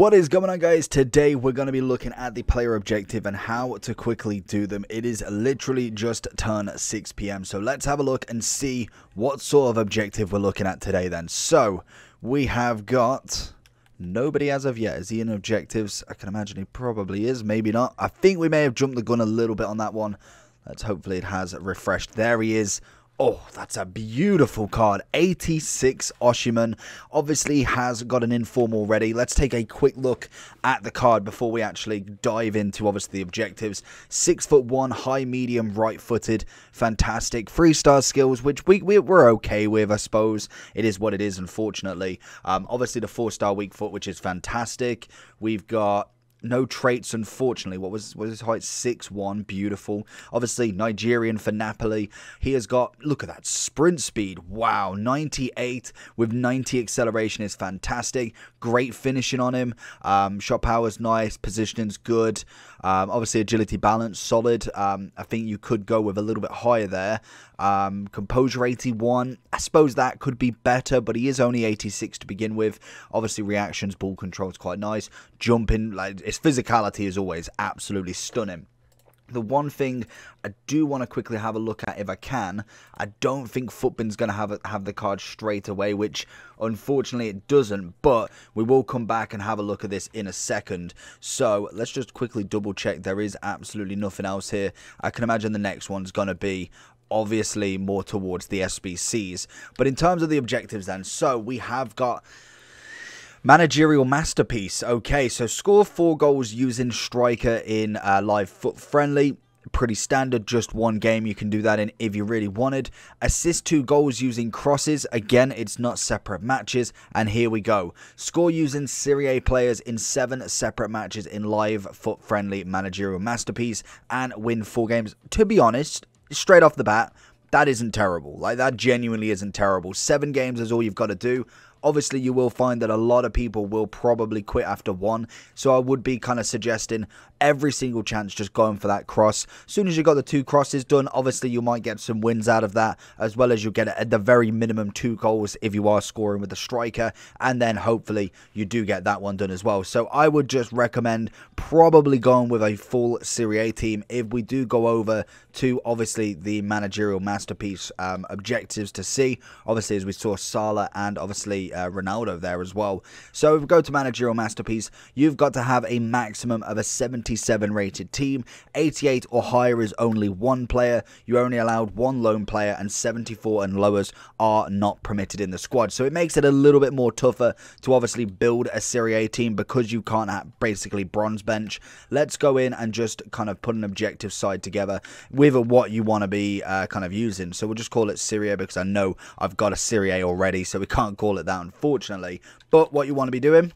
What is going on, guys? Today we're going to be looking at the player objective and how to quickly do them. It is literally just turned 6 p.m. so let's have a look and see what sort of objective we're looking at today then. So we have got nobody as of yet. Is he in objectives? I can imagine he probably is, maybe not. I think we may have jumped the gun a little bit on that one. Let's hopefully it has refreshed. There he is. Oh, that's a beautiful card. 86 Osimhen. Obviously has got an inform already. Let's take a quick look at the card before we actually dive into obviously the objectives. 6'1", high, medium, right-footed. Fantastic. 3-star skills, which we're okay with, I suppose. It is what it is, unfortunately. Obviously the 4-star weak foot, which is fantastic. We've got no traits, unfortunately. What was his height? 6'1", beautiful. Obviously, Nigerian for Napoli. He has got, look at that, sprint speed. Wow, 98 with 90 acceleration is fantastic. Great finishing on him. Shot power's nice, positioning's good. Obviously, agility balance, solid. I think you could go with a little bit higher there. Composure 81. I suppose that could be better, but he is only 86 to begin with. Obviously, reactions, ball control is quite nice. Jumping, like, his physicality is always absolutely stunning. The one thing I do want to quickly have a look at, if I can, I don't think Footbin's going to have the card straight away, which unfortunately it doesn't, but we will come back and have a look at this in a second. So let's just quickly double check. There is absolutely nothing else here. I can imagine the next one's going to be obviously more towards the SBCs. But in terms of the objectives then, so we have got Managerial Masterpiece. Okay, so score 4 goals using striker in live foot friendly. Pretty standard, just one game you can do that in if you really wanted. Assist 2 goals using crosses. Again, it's not separate matches. And here we go. Score using Serie A players in 7 separate matches in live foot friendly Managerial Masterpiece and win 4 games. To be honest, straight off the bat, that isn't terrible. Like, that genuinely isn't terrible. 7 games is all you've got to do. Obviously, you will find that a lot of people will probably quit after 1. So I would be kind of suggesting every single chance just going for that cross. As soon as you got the 2 crosses done, obviously you might get some wins out of that, as well as you'll get at the very minimum 2 goals if you are scoring with the striker. And then hopefully you do get that one done as well. So I would just recommend probably going with a full Serie A team if we do go over to obviously the Managerial Masterpiece objectives to see. Obviously, as we saw Salah and obviously Ronaldo there as well. So if we go to Managerial Masterpiece, you've got to have a maximum of a 77 rated team. 88 or higher is only 1 player. You're only allowed 1 lone player, and 74 and lowers are not permitted in the squad. So it makes it a little bit more tougher to obviously build a Serie A team because you can't have basically bronze bench. Let's go in and just kind of put an objective side together with what you want to be kind of using. So we'll just call it Serie A because I know I've got a Serie A already, so we can't call it that, unfortunately. But what you want to be doing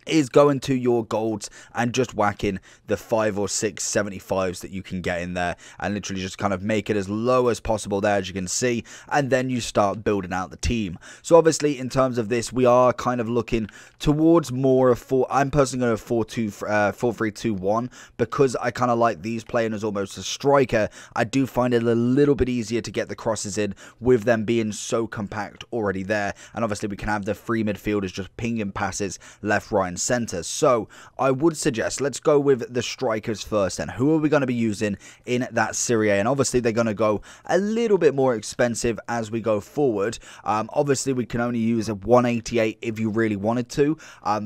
is going to your golds and just whacking the 5 or 6 75s that you can get in there, and literally just kind of make it as low as possible there, as you can see, and then you start building out the team. So obviously in terms of this, we are kind of looking towards more of 4. I'm personally going to 4-3-2-1 because I kind of like these playing as almost a striker. I do find it a little bit easier to get the crosses in with them being so compact already there, and obviously we can have the free midfielders just pinging passes left, right and center. So I would suggest let's go with the strikers first. And who are we going to be using in that Serie A? And obviously they're going to go a little bit more expensive as we go forward. Obviously we can only use a 188 if you really wanted to.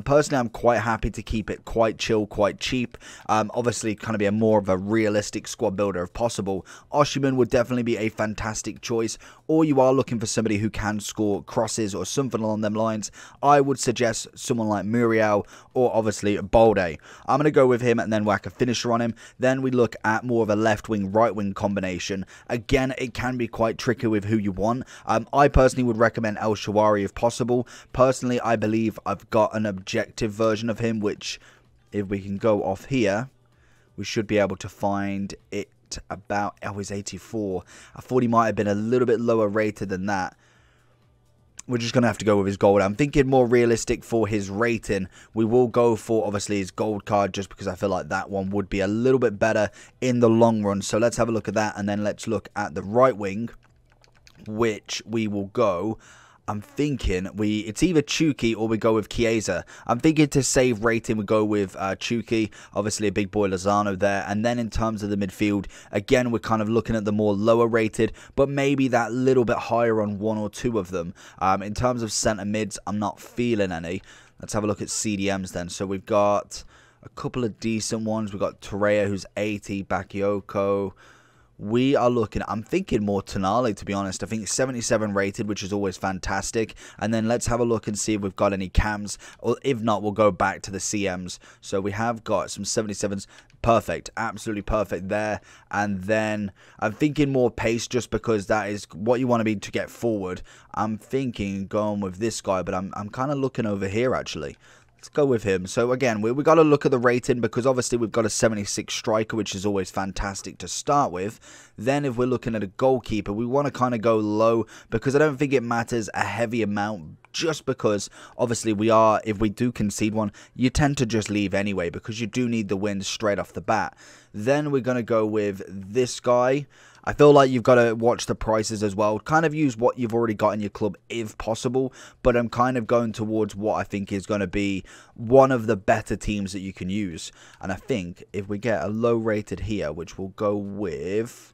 Personally, I'm quite happy to keep it quite chill, quite cheap. Obviously kind of be a more of a realistic squad builder if possible. Osimhen would definitely be a fantastic choice, or you are looking for somebody who can score crosses or something along them lines. I would suggest someone like Muriel or obviously Balde. I'm going to go with him and then whack a finisher on him. Then we look at more of a left wing, right wing combination. Again, it can be quite tricky with who you want. I personally would recommend El Shaarawy if possible. Personally, I believe I've got an objective version of him, which if we can go off here, we should be able to find it about, oh, he's 84. I thought he might have been a little bit lower rated than that. We're just going to have to go with his gold. I'm thinking more realistic for his rating. We will go for, obviously, his gold card just because I feel like that one would be a little bit better in the long run. So let's have a look at that, and then let's look at the right wing, which we will go. I'm thinking it's either Chuki or we go with Chiesa. I'm thinking to save rating, we go with Chuki. Obviously, a big boy Lozano there. And then in terms of the midfield, again, we're kind of looking at the more lower rated, but maybe that little bit higher on one or two of them. In terms of centre mids, I'm not feeling any. Let's have a look at CDMs then. So we've got a couple of decent ones. We've got Torreira, who's 80, Bakayoko. We are looking, I'm thinking more Tonali, to be honest. I think 77 rated, which is always fantastic. And then let's have a look and see if we've got any cams. Or if not, we'll go back to the CMs. So we have got some 77s. Perfect. Absolutely perfect there. And then I'm thinking more pace just because that is what you want to be to get forward. I'm thinking going with this guy, but I'm kind of looking over here, actually. Let's go with him. So again, we got to look at the rating because obviously we've got a 76 striker, which is always fantastic to start with. Then if we're looking at a goalkeeper, we want to kind of go low because I don't think it matters a heavy amount, just because obviously if we do concede one, you tend to just leave anyway because you do need the win straight off the bat. Then we're going to go with this guy. I feel like you've got to watch the prices as well. Kind of use what you've already got in your club if possible. But I'm kind of going towards what I think is going to be one of the better teams that you can use. And I think if we get a low rated here, which we'll go with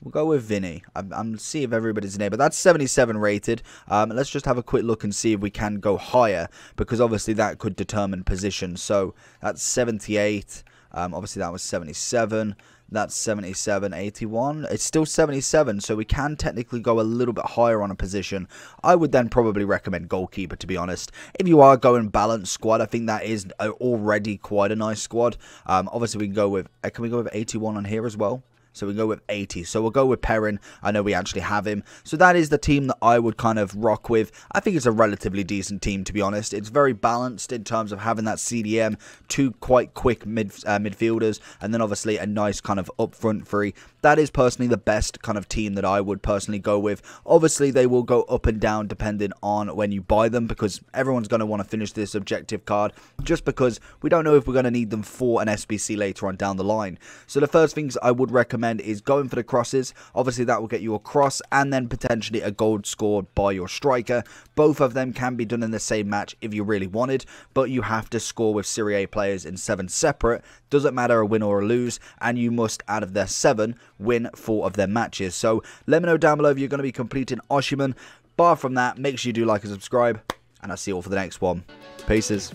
Vinny. I'm see if everybody's in here, but that's 77 rated. Let's just have a quick look and see if we can go higher, because obviously that could determine position. So that's 78. Obviously that was 77. That's 77, 81. It's still 77, so we can technically go a little bit higher on a position. I would then probably recommend goalkeeper, to be honest. If you are going balanced squad, I think that is already quite a nice squad. Obviously, we can we go with 81 on here as well? So we go with 80. So we'll go with Perrin. I know we actually have him. So that is the team that I would kind of rock with. I think it's a relatively decent team, to be honest. It's very balanced in terms of having that CDM, two quite quick midfielders, and then obviously a nice kind of upfront three. That is personally the best kind of team that I would personally go with. Obviously, they will go up and down depending on when you buy them, because everyone's going to want to finish this objective card, just because we don't know if we're going to need them for an SBC later on down the line. So the first things I would recommend is going for the crosses. Obviously that will get you a cross and then potentially a goal scored by your striker. Both of them can be done in the same match if you really wanted, but you have to score with Serie A players in 7 separate. Doesn't matter a win or a lose, and you must, out of their 7, win 4 of their matches. So let me know down below if you're going to be completing Osimhen. Bar from that, make sure you do like and subscribe, and I'll see you all for the next one. Peace.